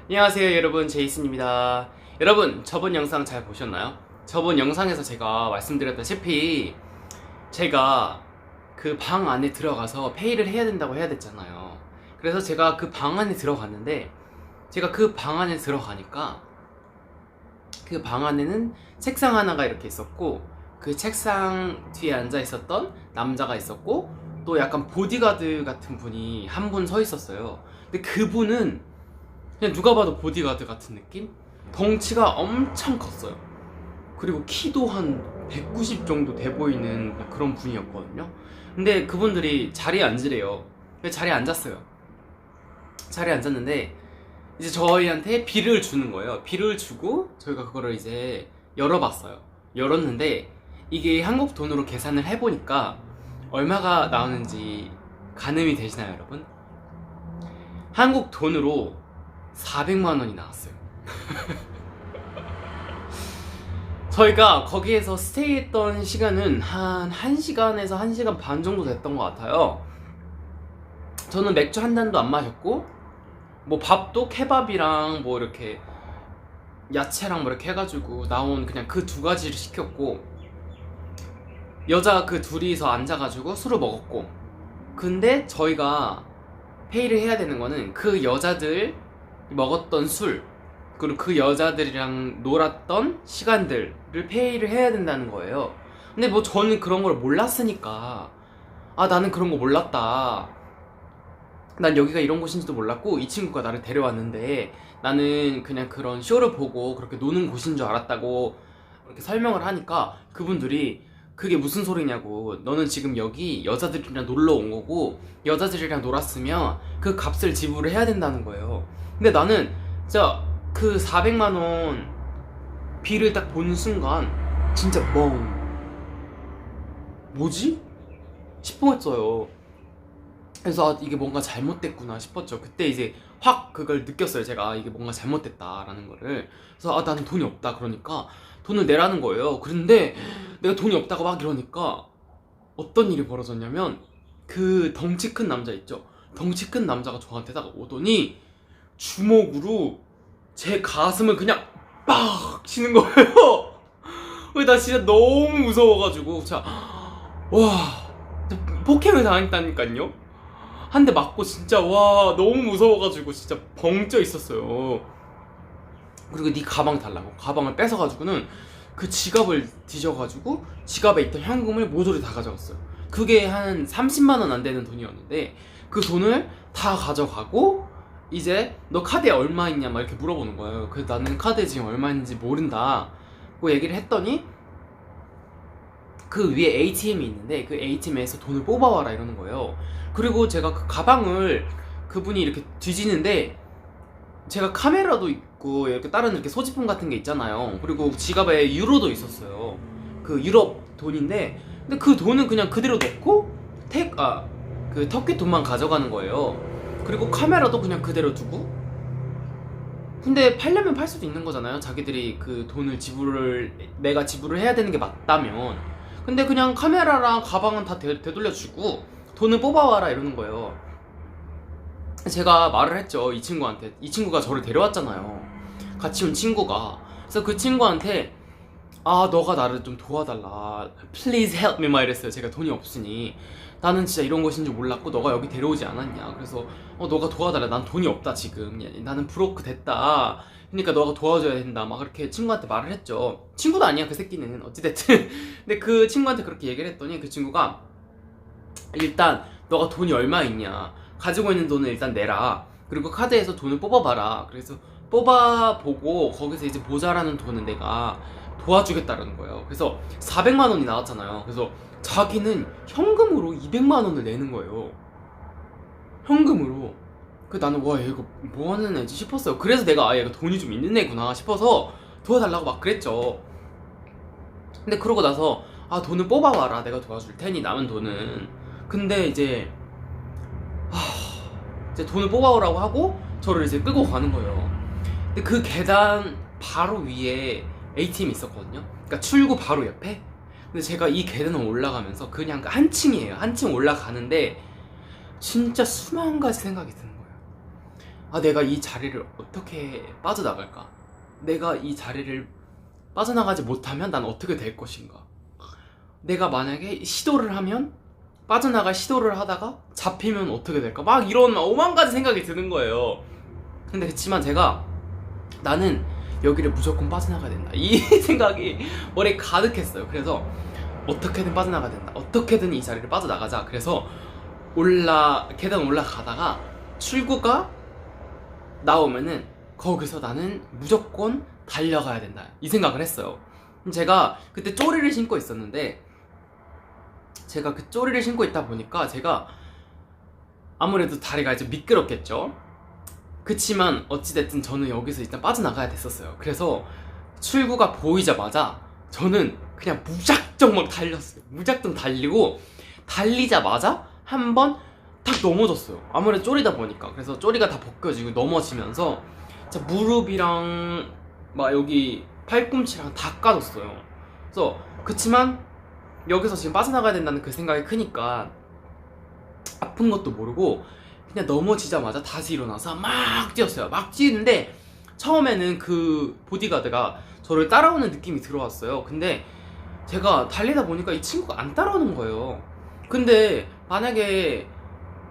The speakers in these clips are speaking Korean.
안녕하세요 여러분, 제이슨입니다. 여러분, 저번 영상 잘 보셨나요? 저번 영상에서 제가 말씀드렸다시피 제가 그 방 안에 들어가서 페이를 해야 된다고 해야 됐잖아요. 그래서 제가 그 방 안에 들어갔는데, 제가 그 방 안에 들어가니까 그 방 안에는 책상 하나가 이렇게 있었고, 그 책상 뒤에 앉아 있었던 남자가 있었고, 또 약간 보디가드 같은 분이 한 분 서 있었어요. 근데 그분은 그냥 누가 봐도 보디가드 같은 느낌? 덩치가 엄청 컸어요. 그리고 키도 한 190 정도 돼 보이는 그런 분이었거든요. 근데 그분들이 자리에 앉으래요. 그래서 자리에 앉았어요. 자리에 앉았는데 이제 저희한테 비를 주는 거예요. 비를 주고 저희가 그거를 이제 열어봤어요. 열었는데 이게 한국 돈으로 계산을 해보니까 얼마가 나오는지 가늠이 되시나요, 여러분? 한국 돈으로 400만 원이 나왔어요. 저희가 거기에서 스테이했던 시간은 한 1시간에서 1시간 반 정도 됐던 것 같아요. 저는 맥주 한 잔도 안 마셨고, 뭐 밥도 케밥이랑 뭐 이렇게 야채랑 뭐 이렇게 해가지고 나온 그냥 그 두 가지를 시켰고, 여자 그 둘이서 앉아가지고 술을 먹었고, 근데 저희가 페이를 해야 되는 거는 그 여자들 먹었던 술, 그리고 그 여자들이랑 놀았던 시간들을 페이를 해야 된다는 거예요. 근데 뭐 저는 그런 걸 몰랐으니까, 아 나는 그런 거 몰랐다, 난 여기가 이런 곳인지도 몰랐고 이 친구가 나를 데려왔는데 나는 그냥 그런 쇼를 보고 그렇게 노는 곳인 줄 알았다고 이렇게 설명을 하니까, 그분들이 그게 무슨 소리냐고, 너는 지금 여기 여자들이랑 놀러 온 거고 여자들이랑 놀았으면 그 값을 지불을 해야 된다는 거예요. 근데 나는 진짜 그 400만 원 비를 딱 보는 순간 진짜 뭐지? 싶었어요. 그래서 이게 뭔가 잘못됐구나 싶었죠. 그때 이제 확 그걸 느꼈어요. 제가 이게 뭔가 잘못됐다라는 거를. 그래서 나는 돈이 없다 그러니까 돈을 내라는 거예요. 그런데 내가 돈이 없다고 막 이러니까 어떤 일이 벌어졌냐면, 그 덩치 큰 남자 있죠? 덩치 큰 남자가 저한테 딱 오더니 주먹으로 제 가슴을 그냥 빡 치는 거예요. 나 진짜 너무 무서워가지고 진짜 와, 폭행을 당했다니까요. 한 대 맞고 진짜 와 너무 무서워가지고 진짜 벙쪄 있었어요. 그리고 네 가방 달라고 가방을 뺏어가지고는 그 지갑을 뒤져가지고 지갑에 있던 현금을 모조리 다 가져갔어요. 그게 한 30만 원 안 되는 돈이었는데 그 돈을 다 가져가고, 이제 너 카드에 얼마 있냐 막 이렇게 물어보는 거예요. 그래서 나는 카드에 지금 얼마 있는지 모른다고 얘기를 했더니, 그 위에 ATM이 있는데 그 ATM에서 돈을 뽑아와라 이러는 거예요. 그리고 제가 그 가방을 그분이 이렇게 뒤지는데, 제가 카메라도 있고 이렇게 다른 이렇게 소지품 같은 게 있잖아요. 그리고 지갑에 유로도 있었어요. 그 유럽 돈인데, 근데 그 돈은 그냥 그대로 넣고 그 터키 돈만 가져가는 거예요. 그리고 카메라도 그냥 그대로 두고. 근데 팔려면 팔 수도 있는 거잖아요. 자기들이 그 돈을 내가 지불을 해야 되는 게 맞다면. 근데 그냥 카메라랑 가방은 다 되돌려주고 돈을 뽑아와라 이러는 거예요. 제가 말을 했죠, 이 친구한테. 이 친구가 저를 데려왔잖아요, 같이 온 친구가. 그래서 그 친구한테 너가 나를 좀 도와달라, Please help me 막 이랬어요. 제가 돈이 없으니 나는 진짜 이런 곳인 줄 몰랐고 너가 여기 데려오지 않았냐. 그래서 너가 도와달라, 난 돈이 없다 지금, 나는 브로크 됐다, 그러니까 너가 도와줘야 된다 막 그렇게 친구한테 말을 했죠. 친구도 아니야 그 새끼는, 어찌됐든. 근데 그 친구한테 그렇게 얘기를 했더니 그 친구가 일단 너가 돈이 얼마 있냐, 가지고 있는 돈을 일단 내라, 그리고 카드에서 돈을 뽑아봐라. 그래서 뽑아보고 거기서 이제 모자라는 돈은 내가 도와주겠다라는 거예요. 그래서 400만 원이 나왔잖아요. 그래서 자기는 현금으로 200만 원을 내는 거예요. 현금으로. 그 나는 와 얘가 뭐 하는 애지 싶었어요. 그래서 내가 얘가 돈이 좀 있는 애구나 싶어서 도와달라고 막 그랬죠. 근데 그러고 나서 돈을 뽑아와라, 내가 도와줄 테니 남은 돈은. 근데 이제 돈을 뽑아오라고 하고 저를 이제 끌고 가는 거예요. 근데 그 계단 바로 위에 ATM이 있었거든요. 그러니까 출구 바로 옆에. 근데 제가 이 계단을 올라가면서 그냥 한 층이에요. 한 층 올라가는데 진짜 수만 가지 생각이 드는 거예요. 아, 내가 이 자리를 어떻게 빠져나갈까? 내가 이 자리를 빠져나가지 못하면 난 어떻게 될 것인가? 내가 만약에 시도를 하면 빠져나갈 시도를 하다가 잡히면 어떻게 될까? 막 이런 오만 가지 생각이 드는 거예요. 근데 그치만 제가 나는 여기를 무조건 빠져나가야 된다, 이 생각이 머리에 가득했어요. 그래서 어떻게든 빠져나가야 된다, 어떻게든 이 자리를 빠져나가자. 그래서 계단 올라가다가 출구가 나오면은 거기서 나는 무조건 달려가야 된다, 이 생각을 했어요. 제가 그때 쪼리를 신고 있었는데, 제가 그 쪼리를 신고 있다 보니까 제가 아무래도 다리가 이제 미끄럽겠죠. 그치만 어찌됐든 저는 여기서 일단 빠져나가야 됐었어요. 그래서 출구가 보이자마자 저는 그냥 무작정 막 달렸어요. 무작정 달리고, 달리자마자 한 번 탁 넘어졌어요. 아무래도 쪼리다 보니까. 그래서 쪼리가 다 벗겨지고 넘어지면서 진짜 무릎이랑 막 여기 팔꿈치랑 다 까졌어요. 그래서 그치만 여기서 지금 빠져나가야 된다는 그 생각이 크니까 아픈 것도 모르고 그냥 넘어지자마자 다시 일어나서 막 뛰었어요. 막 뛰는데 처음에는 그 보디가드가 저를 따라오는 느낌이 들어왔어요. 근데 제가 달리다 보니까 이 친구가 안 따라오는 거예요. 근데 만약에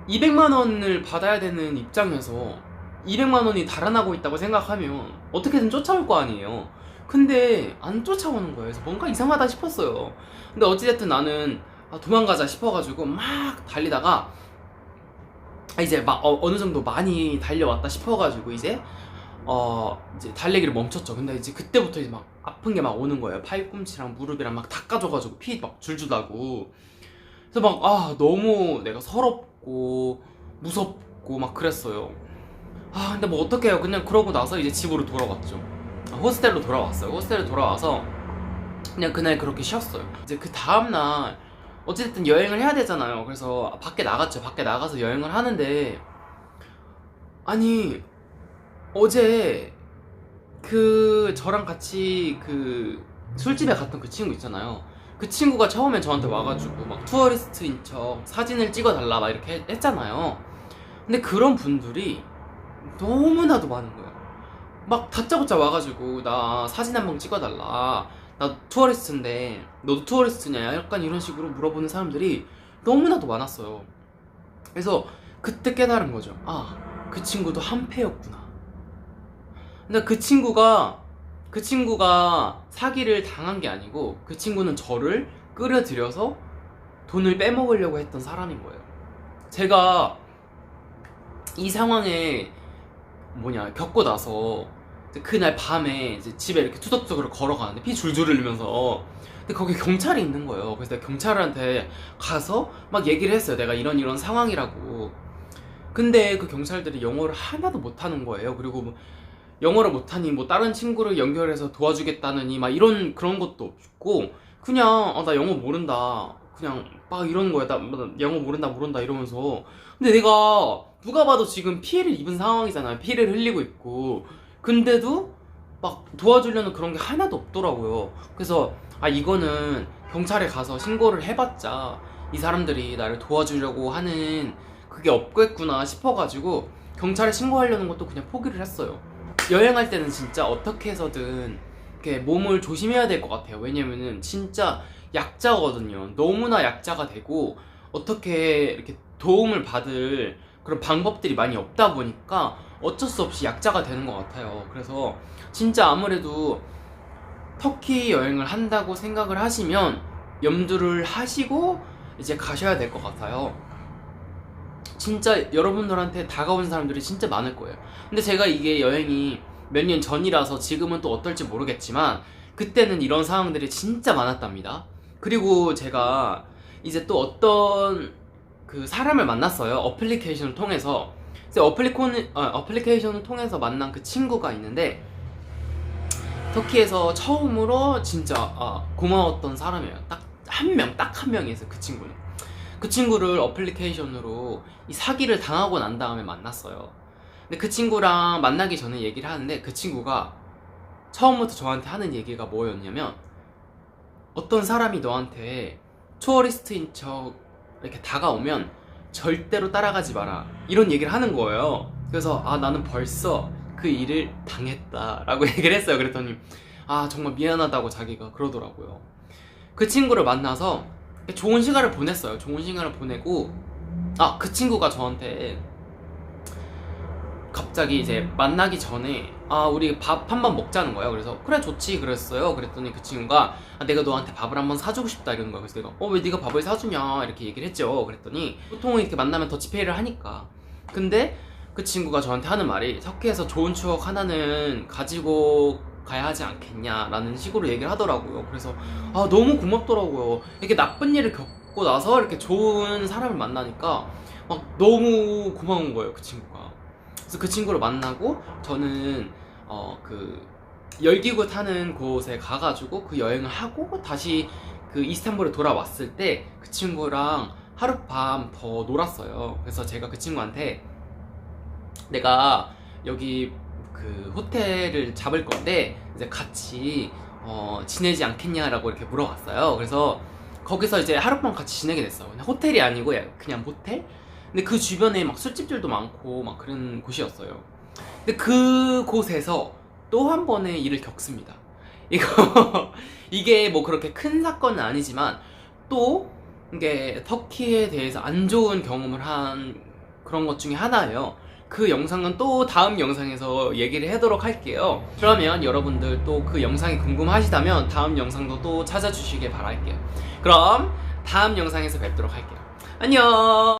200만 원을 받아야 되는 입장에서 200만 원이 달아나고 있다고 생각하면 어떻게든 쫓아올 거 아니에요. 근데 안 쫓아오는 거예요. 그래서 뭔가 이상하다 싶었어요. 근데 어찌됐든 나는 도망가자 싶어가지고 막 달리다가 이제 막 어느 정도 많이 달려왔다 싶어가지고 이제 달리기를 멈췄죠. 근데 이제 그때부터 이제 막 아픈 게 막 오는 거예요. 팔꿈치랑 무릎이랑 막 닦아줘가지고 피 막 줄줄 나고. 그래서 막 너무 내가 서럽고 무섭고 막 그랬어요. 근데 뭐 어떡해요. 그냥 그러고 나서 이제 집으로 돌아왔죠. 호스텔로 돌아왔어요. 호스텔로 돌아와서 그냥 그날 그렇게 쉬었어요. 이제 그 다음날 어쨌든 여행을 해야 되잖아요. 그래서 밖에 나갔죠. 밖에 나가서 여행을 하는데, 아니 어제 저랑 같이 그 술집에 갔던 그 친구 있잖아요. 그 친구가 처음에 저한테 와가지고 막 투어리스트인 척 사진을 찍어달라 막 이렇게 했잖아요. 근데 그런 분들이 너무나도 많은 거예요. 막 다짜고짜 와가지고 나 사진 한 번 찍어달라, 나 투어리스트인데 너도 투어리스트냐, 약간 이런 식으로 물어보는 사람들이 너무나도 많았어요. 그래서 그때 깨달은 거죠. 그 친구도 한패였구나. 근데 그 친구가 사기를 당한 게 아니고 그 친구는 저를 끌어들여서 돈을 빼먹으려고 했던 사람인 거예요. 제가 이 상황에 겪고 나서 그날 밤에 이제 집에 이렇게 투덕투덕 걸어가는데 피 줄줄 흘리면서, 근데 거기 경찰이 있는 거예요. 그래서 내가 경찰한테 가서 막 얘기를 했어요. 내가 이런 상황이라고. 근데 그 경찰들이 영어를 하나도 못하는 거예요. 그리고 뭐 영어를 못하니 뭐 다른 친구를 연결해서 도와주겠다느니 막 그런 것도 없고, 그냥 나 영어 모른다, 그냥 막 이러는 거야. 나 영어 모른다 이러면서. 근데 내가 누가 봐도 지금 피해를 입은 상황이잖아요. 피해를 흘리고 있고. 근데도 막 도와주려는 그런 게 하나도 없더라고요. 그래서 이거는 경찰에 가서 신고를 해봤자 이 사람들이 나를 도와주려고 하는 그게 없겠구나 싶어가지고 경찰에 신고하려는 것도 그냥 포기를 했어요. 여행할 때는 진짜 어떻게 해서든 이렇게 몸을 조심해야 될 것 같아요. 왜냐면은 진짜 약자거든요. 너무나 약자가 되고 어떻게 이렇게 도움을 받을 그런 방법들이 많이 없다 보니까 어쩔 수 없이 약자가 되는 것 같아요. 그래서 진짜 아무래도 터키 여행을 한다고 생각을 하시면 염두를 하시고 이제 가셔야 될 것 같아요. 진짜 여러분들한테 다가오는 사람들이 진짜 많을 거예요. 근데 제가 이게 여행이 몇 년 전이라서 지금은 또 어떨지 모르겠지만 그때는 이런 상황들이 진짜 많았답니다. 그리고 제가 이제 또 어떤 그 사람을 만났어요. 어플리케이션을 통해서. 어플리케이션을 통해서 만난 그 친구가 있는데 터키에서 처음으로 진짜 고마웠던 사람이에요. 딱 한 명이 있어요. 그 친구는. 그 친구를 어플리케이션으로 이 사기를 당하고 난 다음에 만났어요. 근데 그 친구랑 만나기 전에 얘기를 하는데 그 친구가 처음부터 저한테 하는 얘기가 뭐였냐면, 어떤 사람이 너한테 투어리스트인 척 이렇게 다가오면 절대로 따라가지 마라, 이런 얘기를 하는 거예요. 그래서 나는 벌써 그 일을 당했다라고 얘기를 했어요. 그랬더니 정말 미안하다고 자기가 그러더라고요. 그 친구를 만나서 좋은 시간을 보냈어요. 좋은 시간을 보내고 그 친구가 저한테 갑자기 이제 만나기 전에 우리 밥 한 번 먹자는 거예요. 그래서 그래 좋지 그랬어요. 그랬더니 그 친구가 내가 너한테 밥을 한번 사주고 싶다 이러는 거예요. 그래서 내가 왜 네가 밥을 사주냐 이렇게 얘기를 했죠. 그랬더니 보통 이렇게 만나면 더치페이를 하니까. 근데 그 친구가 저한테 하는 말이 터키에서 좋은 추억 하나는 가지고 가야 하지 않겠냐라는 식으로 얘기를 하더라고요. 그래서 너무 고맙더라고요. 이렇게 나쁜 일을 겪고 나서 이렇게 좋은 사람을 만나니까 막 너무 고마운 거예요, 그 친구가. 그래서 그 친구를 만나고 저는 그 열기구 타는 곳에 가가지고 그 여행을 하고 다시 그 이스탄불에 돌아왔을 때 그 친구랑 하룻밤 더 놀았어요. 그래서 제가 그 친구한테 내가 여기 그 호텔을 잡을 건데 이제 같이 지내지 않겠냐라고 이렇게 물어봤어요. 그래서 거기서 이제 하룻밤 같이 지내게 됐어요. 그냥 호텔이 아니고 그냥 모텔? 근데 그 주변에 막 술집들도 많고 막 그런 곳이었어요. 근데 그곳에서 또 한 번의 일을 겪습니다. 이게 뭐 그렇게 큰 사건은 아니지만 또 이게 터키에 대해서 안 좋은 경험을 한 그런 것 중에 하나예요. 그 영상은 또 다음 영상에서 얘기를 하도록 할게요. 그러면 여러분들 또 그 영상이 궁금하시다면 다음 영상도 또 찾아주시길 바랄게요. 그럼 다음 영상에서 뵙도록 할게요. 안녕.